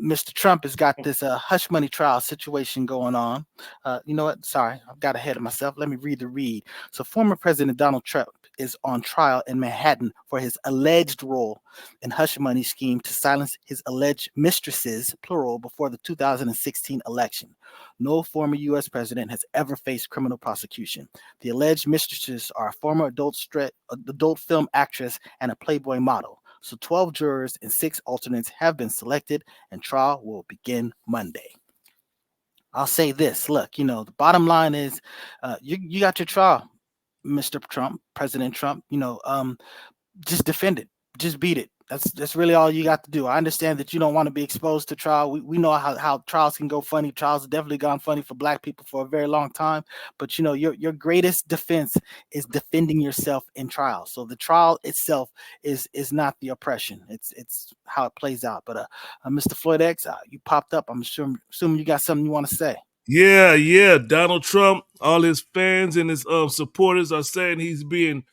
Mr. Trump has got this hush money trial situation going on. You know what? Sorry, I've got ahead of myself. Let me read the read. So, former President Donald Trump is on trial in Manhattan for his alleged role in hush money scheme to silence his alleged mistresses, plural, before the 2016 election. No former U.S. president has ever faced criminal prosecution. The alleged mistresses are a former adult film actress and a Playboy model. So 12 jurors and 6 alternates have been selected, and trial will begin Monday. I'll say this: look, the bottom line is, you got your trial, Mr. Trump, President Trump. Just defend it, just beat it. That's really all you got to do. I understand that you don't want to be exposed to trial. We know how trials can go funny. Trials have definitely gone funny for Black people for a very long time. But your greatest defense is defending yourself in trial. So the trial itself is not the oppression. It's how it plays out. But Mr. Floyd X, you popped up. I'm assuming you got something you want to say. Yeah. Donald Trump, all his fans and his supporters are saying he's being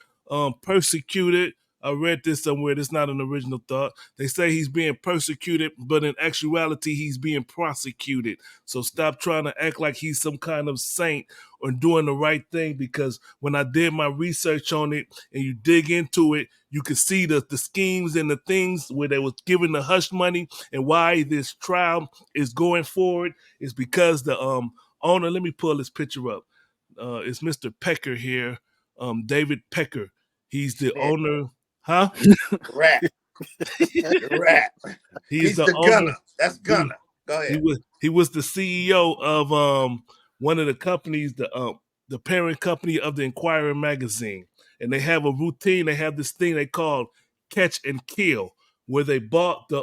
persecuted. I read this somewhere. It's not an original thought. They say he's being persecuted, but in actuality, he's being prosecuted. So stop trying to act like he's some kind of saint or doing the right thing, because when I did my research on it and you dig into it, you can see the schemes and the things where they was giving the hush money, and why this trial is going forward is because the owner, let me pull this picture up. It's Mr. Pecker here, David Pecker. He's the owner. Huh? Rat. Rat. He's the owner. Gunner. That's Gunner. Go ahead. He was the CEO of one of the companies, the parent company of the Inquirer magazine. And they have a routine. They have this thing they call Catch and Kill, where they bought the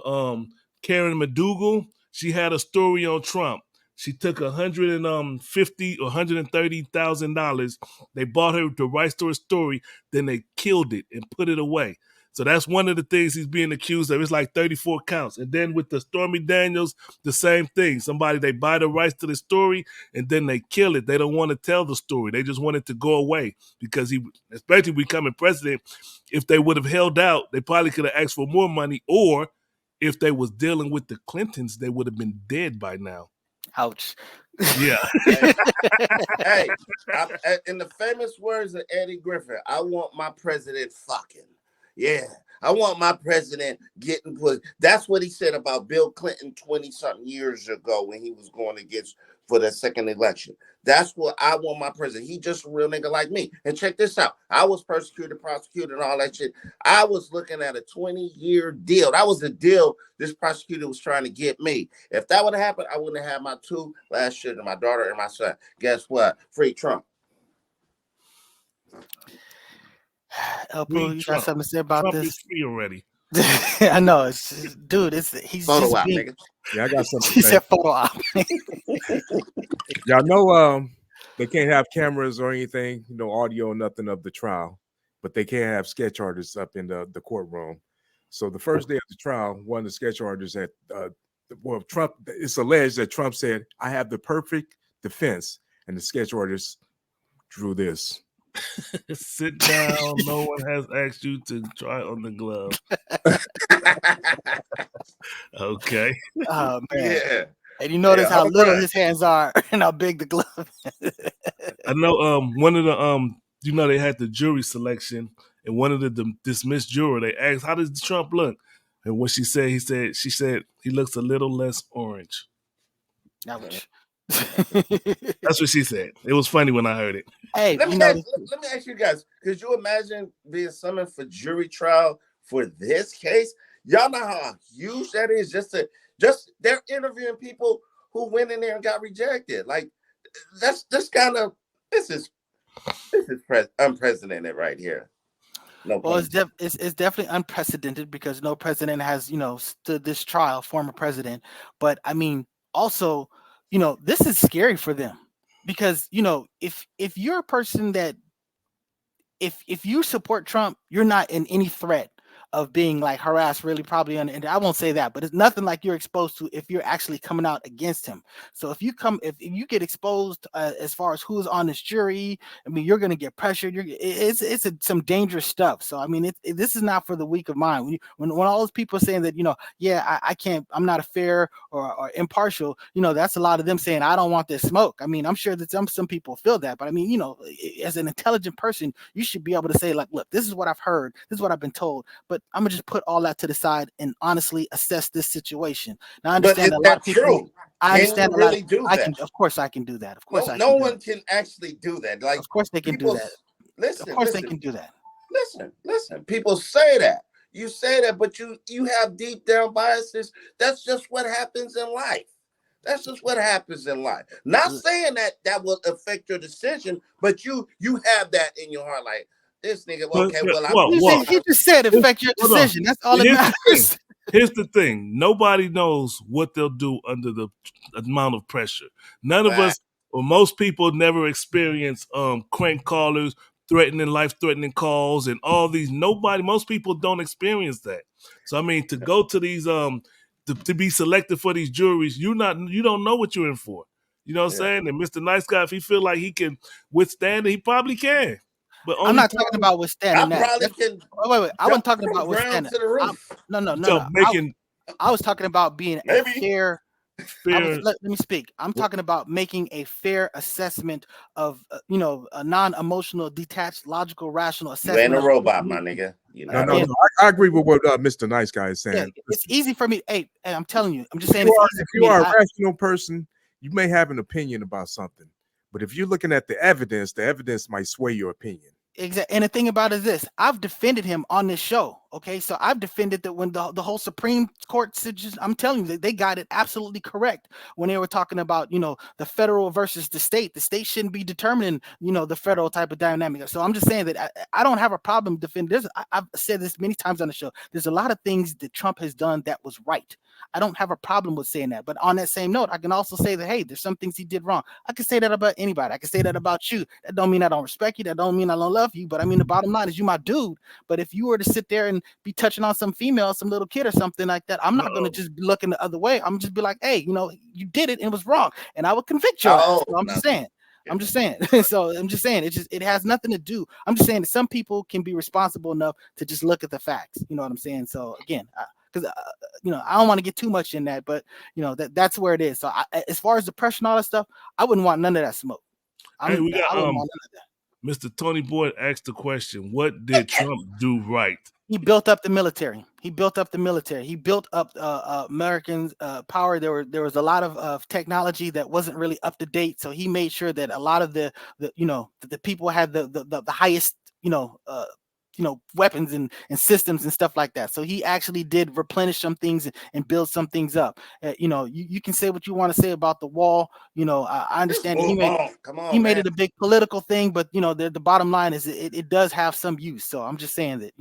Karen McDougal. She had a story on Trump. She took $150,000 or $130,000. They bought her the rights to her story. Then they killed it and put it away. So that's one of the things he's being accused of. It's like 34 counts. And then with the Stormy Daniels, the same thing. They buy the rights to the story and then they kill it. They don't want to tell the story. They just want it to go away, because he, especially becoming president, if they would have held out, they probably could have asked for more money. Or if they was dealing with the Clintons, they would have been dead by now. Ouch. Yeah. Hey, in the famous words of Eddie Griffin, I want my president fucking. Yeah, I want my president getting put. That's what he said about Bill Clinton 20-something years ago when he was going against for the second election. That's what I want my president. He just a real nigga like me. And check this out. I was persecuted, prosecuted, and all that shit. I was looking at a 20-year deal. That was the deal this prosecutor was trying to get me. If that would have happened, I wouldn't have had my 2 last children, my daughter and my son. Guess what? Free Trump. Elpo, you got something to say about Trump this? Is free already. I know, dude. He's photo just op, being, nigga. Yeah, I got something. He said photo op. Y'all know they can't have cameras or anything, audio, nothing of the trial, but they can have sketch artists up in the courtroom. So the first day of the trial, one of the sketch artists Trump, it's alleged that Trump said, "I have the perfect defense," and the sketch artist drew this. Sit down. No one has asked you to try on the glove. Okay. Oh man. Yeah. And you notice how little his hands are and how big the glove is. I know one of the they had the jury selection, and one of the dismissed juror, they asked, "How does Trump look?" And what she said, she said he looks a little less orange. Ouch. That's what she said. It was funny when I heard it. Hey, let me ask you guys, could you imagine being summoned for jury trial for this case? Y'all know how huge that is. Just they're interviewing people who went in there and got rejected. Like that's kind of this is unprecedented right here. No, well, it's definitely unprecedented because no president has stood this trial, former president. But I mean, also, this is scary for them because if you're a person that if you support Trump, you're not in any threat of being like harassed really probably and I won't say that, but it's nothing like you're exposed to if you're actually coming out against him. So if you get exposed as far as who's on this jury, I mean you're gonna get pressured. Some dangerous stuff. So I mean this is not for the weak of mind. When all those people are saying that yeah I can't, I'm not a fair or impartial, that's a lot of them saying I don't want this smoke. I mean I'm sure that some people feel that, but I mean as an intelligent person you should be able to say like, look, this is what I've heard, this is what I've been told, but I'm gonna just put all that to the side and honestly assess this situation. Now I But understand is a lot that of people. true? I Can you understand a lot of. really do I that? can, of course, I can do that. Of course, No, I no can do one that. can actually do that. Like Of course, they can do people, that. Of listen, course, they listen, can do that. listen. People say that. You say that, but you have deep down biases. That's just what happens in life. That's just what happens in life. Not saying that will affect your decision, but you have that in your heart. Like this nigga. Okay, well, He just said affect your Hold on. decision. That's all that Here's the thing. matters. Here's the thing. Nobody knows what they'll do under the amount of pressure. None of us, or most people, never experience crank callers, life-threatening calls, and all these. Most people don't experience that. So I mean, to go to these to be selected for these juries, you don't know what you're in for. You know what I'm saying? And Mr. Nice Guy, if he feel like he can withstand it, he probably can. But I'm only not talking about I withstanding that. probably can Wait. I wasn't jump talking from about ground withstanding. to the roof. No. making I was talking about being a Maybe. fair. fair. Let me speak. I'm talking about making a fair assessment of, a non-emotional, detached, logical, rational You ain't assessment a of. robot, my nigga. You're No, not no, a Again, no. I agree with what Mr. Nice Guy is yeah, saying. it's easy for me. Hey, I'm telling you, I'm just If saying you it's are, easy if for you me. are a rational person, you may have an opinion about something. But if you're looking at the evidence might sway your opinion. Exactly. And the thing about it is this: I've defended him on this show. Okay, so I've defended that when the whole Supreme Court situation. I'm telling you that they got it absolutely correct when they were talking about the federal versus the state. The state shouldn't be determining the federal type of dynamic. So I'm just saying that I don't have a problem defending this. I've said this many times on the show. There's a lot of things that Trump has done that was right. I don't have a problem with saying that. But on that same note, I can also say that hey, there's some things he did wrong. I can say that about anybody. I can say that about you. That don't mean I don't respect you. That don't mean I don't love you. But I mean the bottom line is you my dude. But if you were to sit there and be touching on some female, some little kid or something like that, I'm not gonna just be looking the other way. I'm just be like, hey, you did it and it was wrong, and I would convict your ass. So I'm no. just saying. I'm just saying. So I'm just saying it has nothing to do. I'm just saying that some people can be responsible enough to just look at the facts. You know what I'm saying? So again, because I don't want to get too much in that, but that's where it is. So as far as depression, all that stuff, I wouldn't want none of that smoke. Hey, we got I wouldn't want none of that. Mr. Tony Boyd asked the question, what did Trump do right? He built up the military. He built up the military. He built up Americans' power. There was a lot of technology that wasn't really up to date. So he made sure that a lot of the people had the highest weapons and systems and stuff like that. So he actually did replenish some things and build some things up. You can say what you want to say about the wall. I understand that he made it a big political thing, but the bottom line is it does have some use. So I'm just saying that